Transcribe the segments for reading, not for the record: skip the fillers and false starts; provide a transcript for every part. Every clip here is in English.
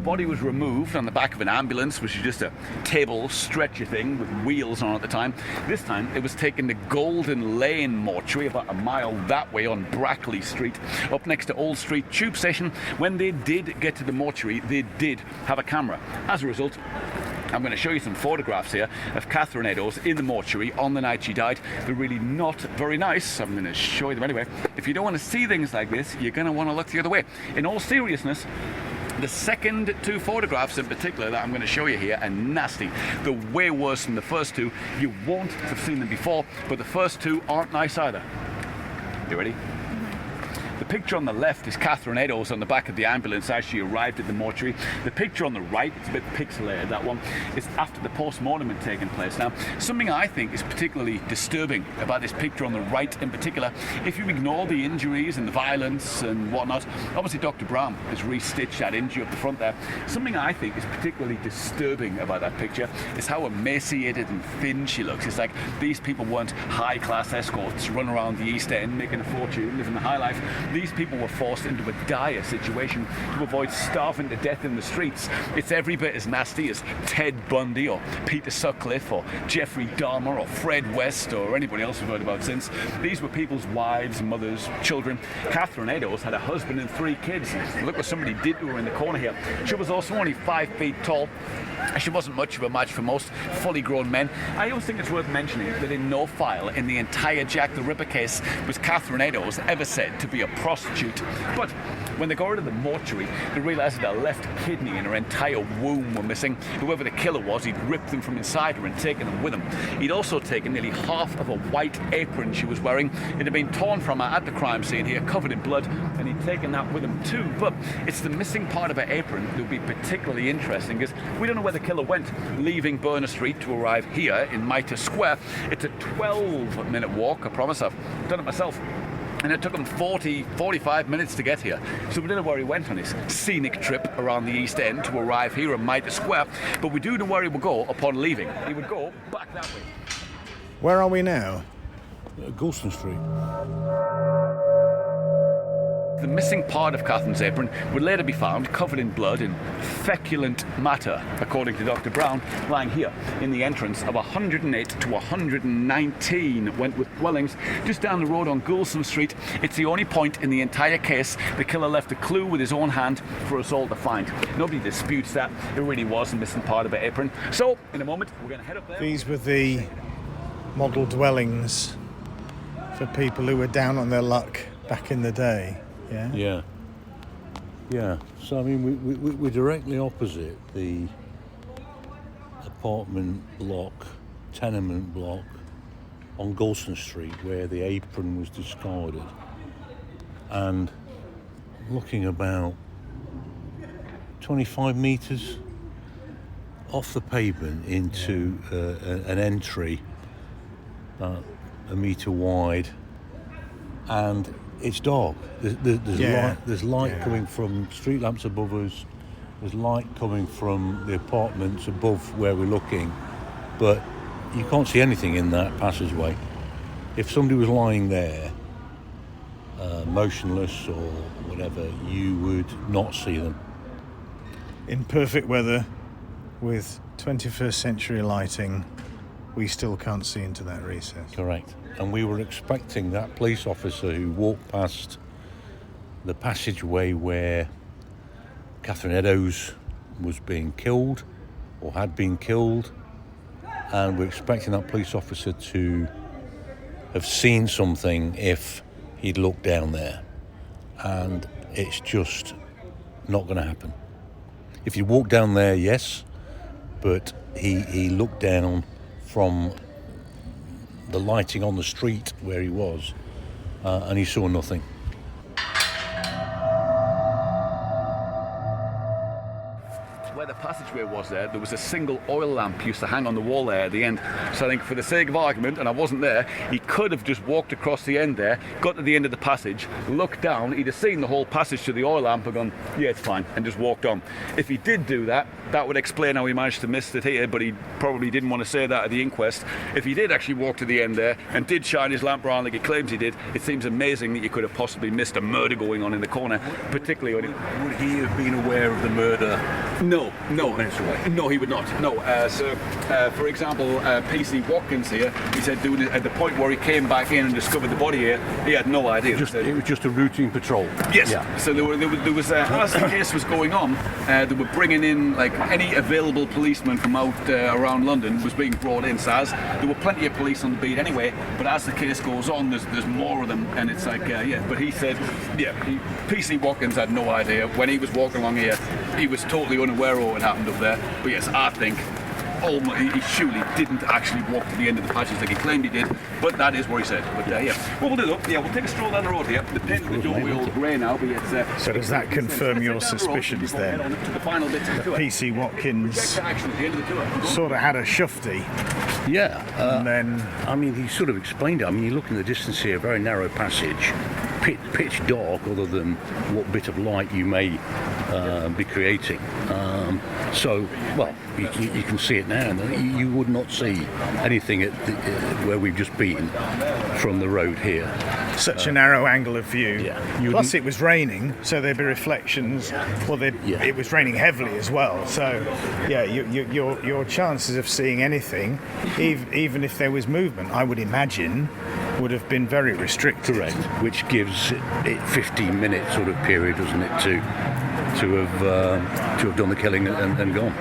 body was removed on the back of an ambulance, which is just a table stretcher thing with wheels on at the time. This time it was taken to Golden Lane mortuary, about a mile that way on Brackley Street, up next to Old Street Tube Station. When they did get to the mortuary, they did have a camera. As a result, I'm going to show you some photographs here of Catherine Eddowes in the mortuary on the night she died. They're really not very nice. I'm going to show you them anyway. If you don't want to see things like this, you're going to want to look the other way. In all seriousness, the second two photographs in particular that I'm going to show you here are nasty. They're way worse than the first two. You won't have seen them before, but the first two aren't nice either. You ready? The picture on the left is Catherine Eddowes on the back of the ambulance as she arrived at the mortuary. The picture on the right, it's a bit pixelated, that one, is after the post-mortem had taken place. Now, something I think is particularly disturbing about this picture on the right in particular, if you ignore the injuries and the violence and whatnot, obviously Dr. Brown has restitched that injury up the front there. Something I think is particularly disturbing about that picture is how emaciated and thin she looks. It's like these people weren't high-class escorts running around the East End making a fortune, living the high life. These people were forced into a dire situation to avoid starving to death in the streets. It's every bit as nasty as Ted Bundy or Peter Sutcliffe or Jeffrey Dahmer or Fred West or anybody else we've heard about since. These were people's wives, mothers, children. Catherine Eddowes had a husband and 3 kids. Look what somebody did to her in the corner here. She was also only 5 feet tall. She wasn't much of a match for most fully grown men. I also think it's worth mentioning that in no file in the entire Jack the Ripper case was Catherine Eddowes ever said to be a prostitute. But when they got rid of the mortuary, they realised that her left kidney and her entire womb were missing. Whoever the killer was, he'd ripped them from inside her and taken them with him. He'd also taken nearly half of a white apron she was wearing. It had been torn from her at the crime scene here, covered in blood, and he'd taken that with him too. But it's the missing part of her apron that would be particularly interesting, because we don't know where the killer went, leaving Burner Street to arrive here in Mitre Square. It's a 12-minute walk, I promise. I've done it myself. And it took him 45 minutes to get here. So we don't know where he went on his scenic trip around the East End to arrive here in Mitre Square, but we do know where he would go upon leaving. He would go back that way. Where are we now? Goulston Street. The missing part of Catherine's apron would later be found covered in blood in feculent matter, according to Dr. Brown, lying here in the entrance of 108 to 119 Wentworth dwellings just down the road on Goulston Street. It's the only point in the entire case the killer left a clue with his own hand for us all to find. Nobody disputes that. It really was the missing part of her apron. So, in a moment, we're going to head up there. These were the model dwellings for people who were down on their luck back in the day. Yeah. So I mean, we're directly opposite the apartment block, tenement block on Goulston Street, where the apron was discarded, and looking about 25 metres off the pavement into an entry a metre wide, and it's dark. There's light coming from street lamps above us. There's light coming from the apartments above where we're looking, but you can't see anything in that passageway. If somebody was lying there, motionless or whatever, you would not see them. In perfect weather, with 21st century lighting, we still can't see into that recess. Correct. And we were expecting that police officer who walked past the passageway where Catherine Eddowes was being killed or had been killed, and we're expecting that police officer to have seen something if he'd looked down there, and it's just not going to happen. If you walk down there, yes, but he looked down from the lighting on the street where he was, and he saw nothing. Where the passageway archway was there was a single oil lamp used to hang on the wall there at the end. So I think for the sake of argument, and I wasn't there, he could have just walked across the end there, got to the end of the passage, looked down, he'd have seen the whole passage to the oil lamp and gone, yeah, it's fine, and just walked on. If he did do that, that would explain how he managed to miss it here, but he probably didn't want to say that at the inquest. If he did actually walk to the end there and did shine his lamp around like he claims he did, it seems amazing that you could have possibly missed a murder going on in the corner, particularly when Would he have been aware of the murder? No, minutes away? no, he would not. No, for example, PC Watkins here, he said at the point where he came back in and discovered the body here, he had no idea. It was just a routine patrol. Yes. Yeah. So there was as the case was going on, they were bringing in like any available policeman from out around London was being brought in. So there were plenty of police on the beat anyway, but as the case goes on, there's more of them, and it's like But he said, PC Watkins had no idea when he was walking along here. He was totally unaware of what happened up there. But yes, I think he surely didn't actually walk to the end of the passage like he claimed he did, but that is what he said. But what we'll do though, we'll take a stroll down the road here. The paint of the doorway all grey now, but it's... So does that confirm your suspicions then? PC Watkins sort of had a shufti. Yeah. And then... I mean, he sort of explained it. I mean, you look in the distance here, very narrow passage, pitch dark, other than what bit of light you may be creating. You can see it now, and you would not see anything at where we've just been from the road here. Such a narrow angle of view. Yeah. Plus, it was raining, so there'd be reflections. Well, it was raining heavily as well. So, your chances of seeing anything, even if there was movement, I would imagine, would have been very restricted. Correct. Which gives it 15-minute sort of period, doesn't it, to have done the killing and gone.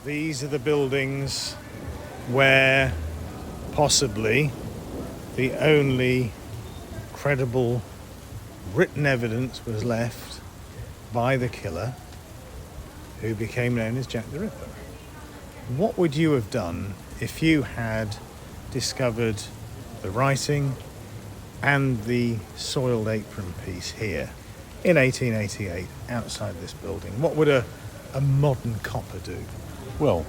These are the buildings where possibly the only credible written evidence was left by the killer, who became known as Jack the Ripper. What would you have done if you had discovered the writing and the soiled apron piece here in 1888 outside this building? What would a modern copper do? Well,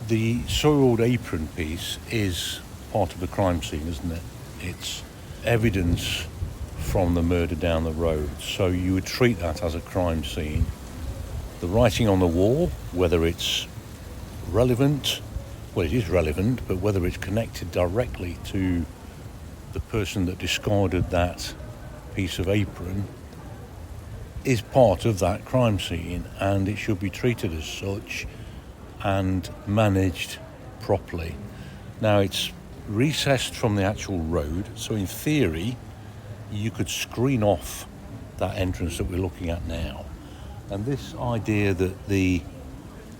the soiled apron piece is part of the crime scene, isn't it? It's evidence from the murder down the road, so you would treat that as a crime scene. The writing on the wall, whether it's relevant, well, it is relevant, but whether it's connected directly to the person that discarded that piece of apron is part of that crime scene, and it should be treated as such and managed properly. Now, it's recessed from the actual road, so in theory you could screen off that entrance that we're looking at now. And this idea that the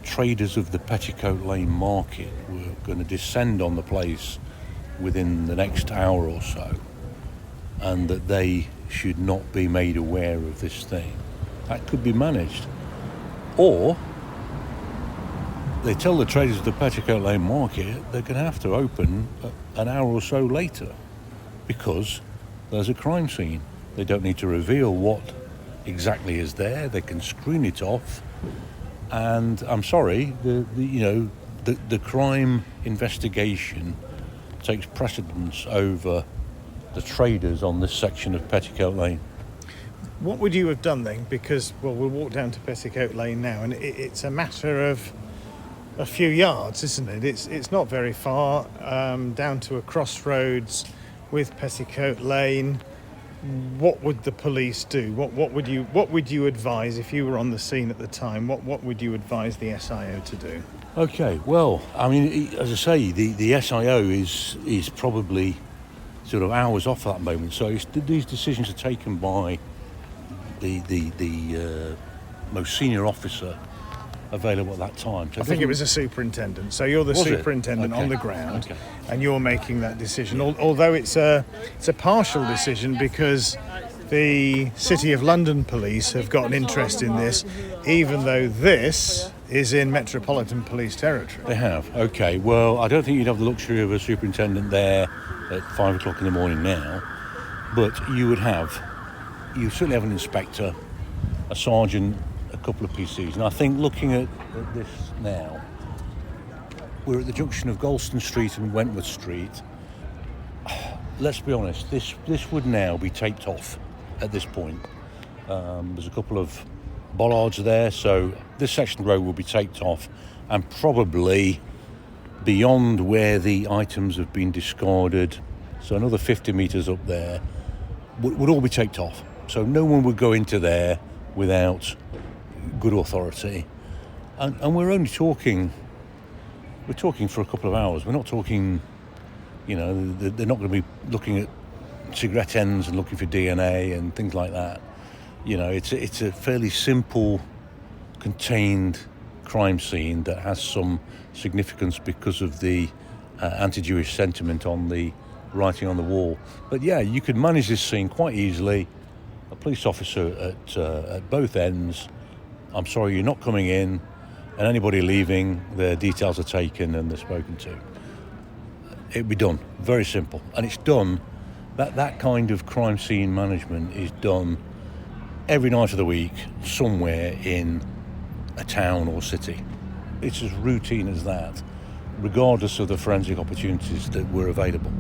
traders of the Petticoat Lane market were going to descend on the place within the next hour or so, and that they should not be made aware of this thing, that could be managed. Or they tell the traders of the Petticoat Lane market they're going to have to open an hour or so later because there's a crime scene. They don't need to reveal what exactly is there. They can screen it off. And I'm sorry, the crime investigation takes precedence over the traders on this section of Petticoat Lane. What would you have done then? Because, well, we'll walk down to Petticoat Lane now, and it's a matter of a few yards, isn't it? It's not very far, down to a crossroads with Petticoat Lane. What would the police do? What would you advise if you were on the scene at the time? What would you advise the SIO to do? Okay, well, I mean, as I say, the SIO is probably sort of hours off at that moment. So these decisions are taken by the most senior officer available at that time. So I think it was a superintendent. So you're the superintendent on the ground, and you're making that decision. Although it's a partial decision because the City of London Police have got an interest in this, even though this is in metropolitan police territory. They have. Okay. Well, I don't think you'd have the luxury of a superintendent there at 5 o'clock in the morning now, but you certainly have an inspector, a sergeant, a couple of PCs. And I think looking at this now, we're at the junction of Goulston Street and Wentworth Street. Let's be honest, this would now be taped off at this point. There's a couple of bollards there, so this section of road will be taped off, and probably beyond where the items have been discarded, so another 50 metres up there, would all be taped off. So no one would go into there without good authority. And we're only talking for a couple of hours. We're not talking, they're not going to be looking at cigarette ends and looking for DNA and things like that. It's a fairly simple, contained crime scene that has some significance because of the anti-Jewish sentiment on the writing on the wall. But yeah, you could manage this scene quite easily. A police officer at both ends. I'm sorry, you're not coming in. And anybody leaving, their details are taken and they're spoken to. It'd be done. Very simple. And it's done. That kind of crime scene management is done every night of the week somewhere in a town or city. It's as routine as that, regardless of the forensic opportunities that were available.